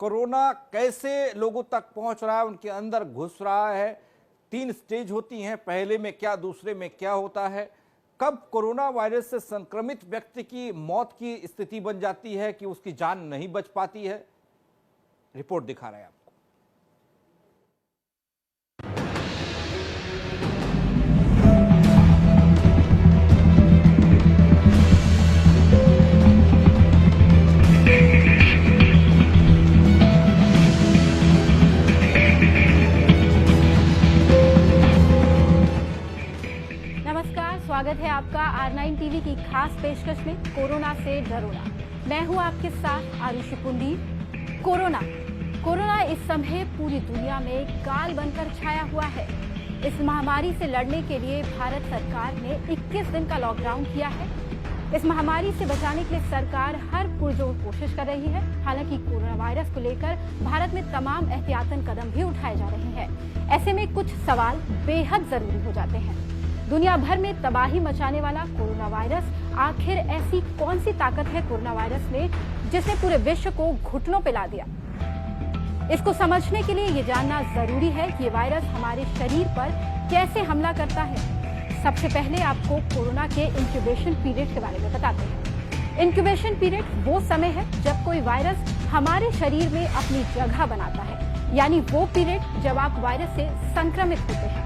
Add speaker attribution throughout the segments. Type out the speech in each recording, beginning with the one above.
Speaker 1: Corona कैसे लोगों तक पहुंच रहा है, उनके अंदर घुस रहा है। 3 स्टेज होती हैं, पहले में क्या, दूसरे में क्या होता है, कब कोरोना वायरस से संक्रमित व्यक्ति की मौत की स्थिति बन जाती है कि उसकी जान नहीं बच पाती है। रिपोर्ट दिखा रहे हैं आपको।
Speaker 2: स्वागत है आपका R9 टीवी की खास पेशकश में कोरोना से डरोना। मैं हूं आपके साथ आरुषि पुंडी। कोरोना इस समय पूरी दुनिया में काल बनकर छाया हुआ है। इस महामारी से लड़ने के लिए भारत सरकार ने 21 दिन का लॉकडाउन किया है। इस महामारी से बचाने के लिए सरकार हर पुरजोर कोशिश कर रही है। हालांकि कोरोना वायरस को लेकर भारत में तमाम एहतियातन कदम भी उठाए जा रहे हैं। ऐसे में कुछ सवाल बेहद जरूरी हो जाते हैं। दुनिया भर में तबाही मचाने वाला कोरोना वायरस, आखिर ऐसी कौन सी ताकत है कोरोना वायरस में जिसने पूरे विश्व को घुटनों पे ला दिया। इसको समझने के लिए ये जानना जरूरी है कि ये वायरस हमारे शरीर पर कैसे हमला करता है। सबसे पहले आपको कोरोना के इंक्यूबेशन पीरियड के बारे में बताते हैं। इंक्यूबेशन पीरियड वो समय है जब कोई वायरस हमारे शरीर में अपनी जगह बनाता है, यानी वो पीरियड जब आप वायरस से संक्रमित होते हैं।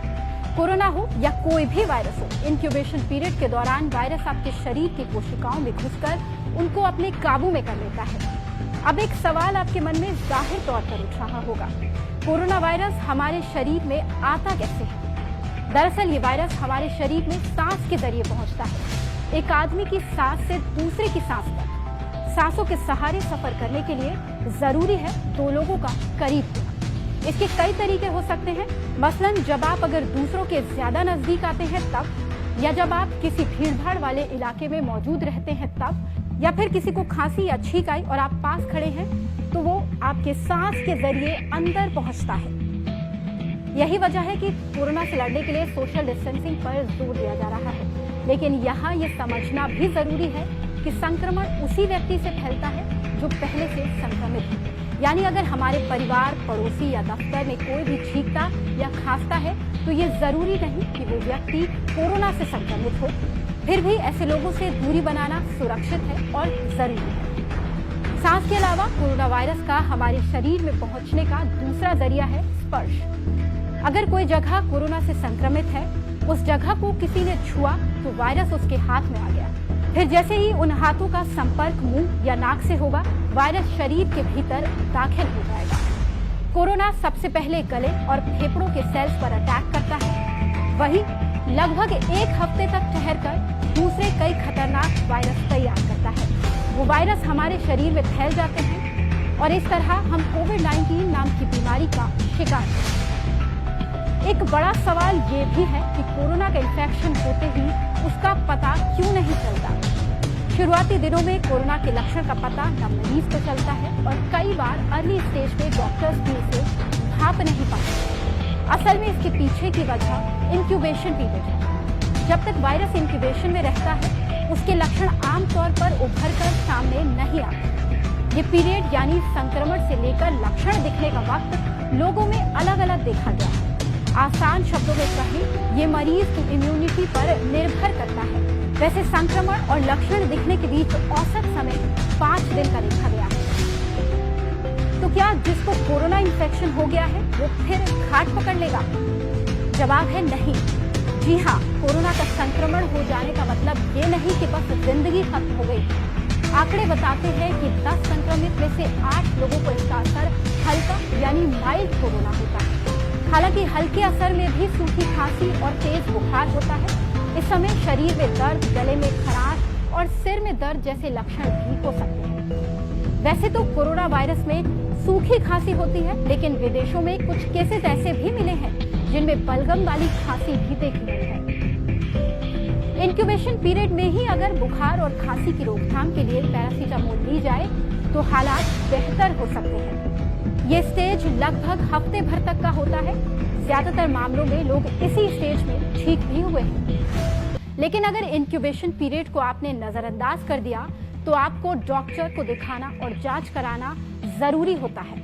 Speaker 2: कोरोना हो या कोई भी वायरस हो, इंक्यूबेशन पीरियड के दौरान वायरस आपके शरीर की कोशिकाओं में घुसकर उनको अपने काबू में कर लेता है। अब एक सवाल आपके मन में जाहिर तौर पर उठ रहा होगा, कोरोना वायरस हमारे शरीर में आता कैसे है? दरअसल ये वायरस हमारे शरीर में सांस के जरिए पहुंचता है। एक आदमी की सांस से दूसरे की सांस तक सांसों के सहारे सफर करने के लिए जरूरी है 2 लोगों का करीब होना। इसके कई तरीके हो सकते हैं। मसलन जब आप अगर दूसरों के ज्यादा नजदीक आते हैं तब, या जब आप किसी भीड़भाड़ वाले इलाके में मौजूद रहते हैं तब, या फिर किसी को खांसी या छींक आई और आप पास खड़े हैं तो वो आपके सांस के जरिए अंदर पहुंचता है। यही वजह है कि कोरोना से लड़ने के लिए सोशल डिस्टेंसिंग पर जोर दिया जा रहा है। लेकिन यहाँ ये समझना भी जरूरी है कि संक्रमण उसी व्यक्ति से फैलता है जो पहले से संक्रमित है। यानी अगर हमारे परिवार, पड़ोसी या दफ्तर में कोई भी छींकता या खांसता है तो ये जरूरी नहीं कि वो व्यक्ति कोरोना से संक्रमित हो। फिर भी ऐसे लोगों से दूरी बनाना सुरक्षित है और जरूरी है। सांस के अलावा कोरोना वायरस का हमारे शरीर में पहुंचने का दूसरा जरिया है स्पर्श। अगर कोई जगह कोरोना से संक्रमित है, उस जगह को किसी ने छुआ तो वायरस उसके हाथ में आ गया। फिर जैसे ही उन हाथों का संपर्क मुंह या नाक से होगा, वायरस शरीर के भीतर दाखिल हो जाएगा। कोरोना सबसे पहले गले और फेफड़ों के सेल्स पर अटैक करता है। वहीं लगभग 1 हफ्ते तक ठहरकर दूसरे कई खतरनाक वायरस तैयार करता है। वो वायरस हमारे शरीर में फैल जाते हैं और इस तरह हम कोविड-19 नाम की बीमारी का शिकार होते हैं। एक बड़ा सवाल ये भी है कि कोरोना का इन्फेक्शन होते ही उसका पता क्यों नहीं चलता। शुरुआती दिनों में कोरोना के लक्षण का पता न मरीज को चलता है और कई बार अर्ली स्टेज पे डॉक्टर्स भी उसे भाप नहीं पाते। असल में इसके पीछे की वजह इंक्यूबेशन पीरियड है। जब तक वायरस इंक्यूबेशन में रहता है, उसके लक्षण आमतौर पर उभर कर सामने नहीं आते। ये पीरियड यानी संक्रमण से लेकर लक्षण दिखने का वक्त लोगों में अलग अलग देखा गया है। आसान शब्दों में कहें, ये मरीज की इम्यूनिटी पर निर्भर करता है। वैसे संक्रमण और लक्षण दिखने के बीच औसत समय 5 दिन का देखा गया है। तो क्या जिसको कोरोना इन्फेक्शन हो गया है वो फिर घाट पकड़ लेगा? जवाब है नहीं। जी हाँ, कोरोना का संक्रमण हो जाने का मतलब ये नहीं कि बस जिंदगी खत्म हो गई। आंकड़े बताते हैं कि 10 संक्रमित में से 8 लोगों को इसका असर हल्का यानी माइल्ड कोरोना होता है। हालांकि हल्के असर में भी सूखी खांसी और तेज बुखार होता है। इस समय शरीर में दर्द, गले में खराश और सिर में दर्द जैसे लक्षण भी हो सकते हैं। वैसे तो कोरोना वायरस में सूखी खांसी होती है, लेकिन विदेशों में कुछ केसेस ऐसे भी मिले हैं जिनमें बलगम वाली खांसी भी देखी गई है। इंक्यूबेशन पीरियड में ही अगर बुखार और खांसी की रोकथाम के लिए पैरासीटामोल ली जाए तो हालात बेहतर हो सकते हैं। ये स्टेज लगभग हफ्ते भर तक का होता है। ज्यादातर मामलों में लोग इसी स्टेज में ठीक भी हुए हैं। लेकिन अगर इंक्यूबेशन पीरियड को आपने नजरअंदाज कर दिया तो आपको डॉक्टर को दिखाना और जांच कराना जरूरी होता है।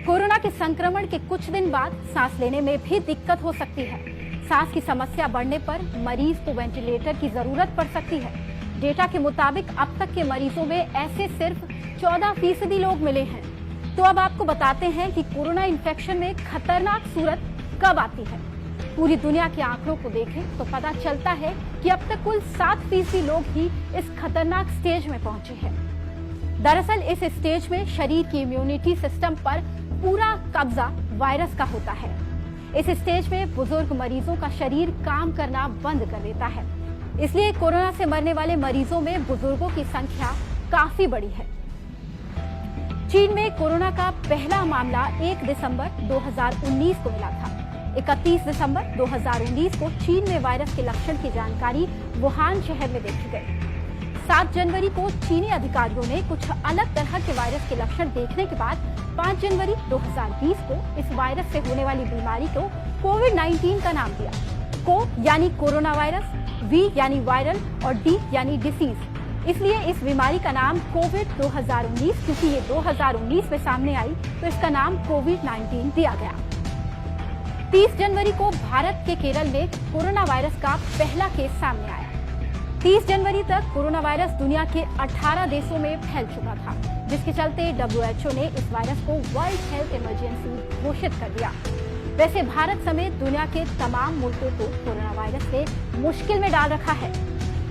Speaker 2: कोरोना के संक्रमण के कुछ दिन बाद सांस लेने में भी दिक्कत हो सकती है। सांस की समस्या बढ़ने पर मरीज को वेंटिलेटर की जरूरत पड़ सकती है। डेटा के मुताबिक अब तक के मरीजों में ऐसे सिर्फ 14% लोग मिले हैं। तो अब आपको बताते हैं कि कोरोना इन्फेक्शन में खतरनाक सूरत कब आती है। पूरी दुनिया के आंकड़ों को देखें तो पता चलता है कि अब तक कुल 7% लोग ही इस खतरनाक स्टेज में पहुंचे हैं। दरअसल इस स्टेज में शरीर की इम्यूनिटी सिस्टम पर पूरा कब्जा वायरस का होता है। इस स्टेज में बुजुर्ग मरीजों का शरीर काम करना बंद कर देता है। इसलिए कोरोना से मरने वाले मरीजों में बुजुर्गों की संख्या काफी बड़ी है। चीन में कोरोना का पहला मामला 1 दिसंबर 2019 को मिला था। 31 दिसंबर 2019 को चीन में वायरस के लक्षण की जानकारी वुहान शहर में देखी गई। 7 जनवरी को चीनी अधिकारियों ने कुछ अलग तरह के वायरस के लक्षण देखने के बाद 5 जनवरी 2020 को इस वायरस से होने वाली बीमारी को कोविड-19 का नाम दिया। को यानी कोरोना वायरस, वी यानी वायरल और डी यानी डिसीज। इसलिए इस बीमारी का नाम कोविड 2019, क्योंकि ये 2019 में सामने आई तो इसका नाम कोविड-19 दिया गया। 30 जनवरी को भारत के केरल में कोरोना वायरस का पहला केस सामने आया। 30 जनवरी तक कोरोना वायरस दुनिया के 18 देशों में फैल चुका था, जिसके चलते WHO ने इस वायरस को वर्ल्ड हेल्थ इमरजेंसी घोषित कर दिया। वैसे भारत समेत दुनिया के तमाम मुल्कों को कोरोना वायरस से मुश्किल में डाल रखा है।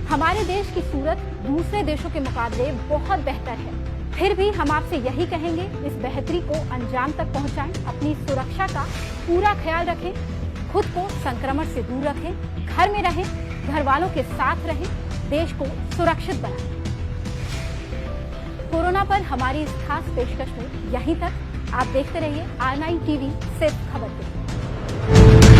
Speaker 2: हमारे देश की सूरत दूसरे देशों के मुकाबले बहुत बेहतर है। फिर भी हम आपसे यही कहेंगे, इस बेहतरी को अंजाम तक पहुंचाएं, अपनी सुरक्षा का पूरा ख्याल रखें, खुद को संक्रमण से दूर रखें, घर में रहें, घर वालों के साथ रहें, देश को सुरक्षित बनाएं। कोरोना पर हमारी इस खास पेशकश में यहीं तक। आप देखते रहिए R9 TV, सिर्फ खबर के लिए।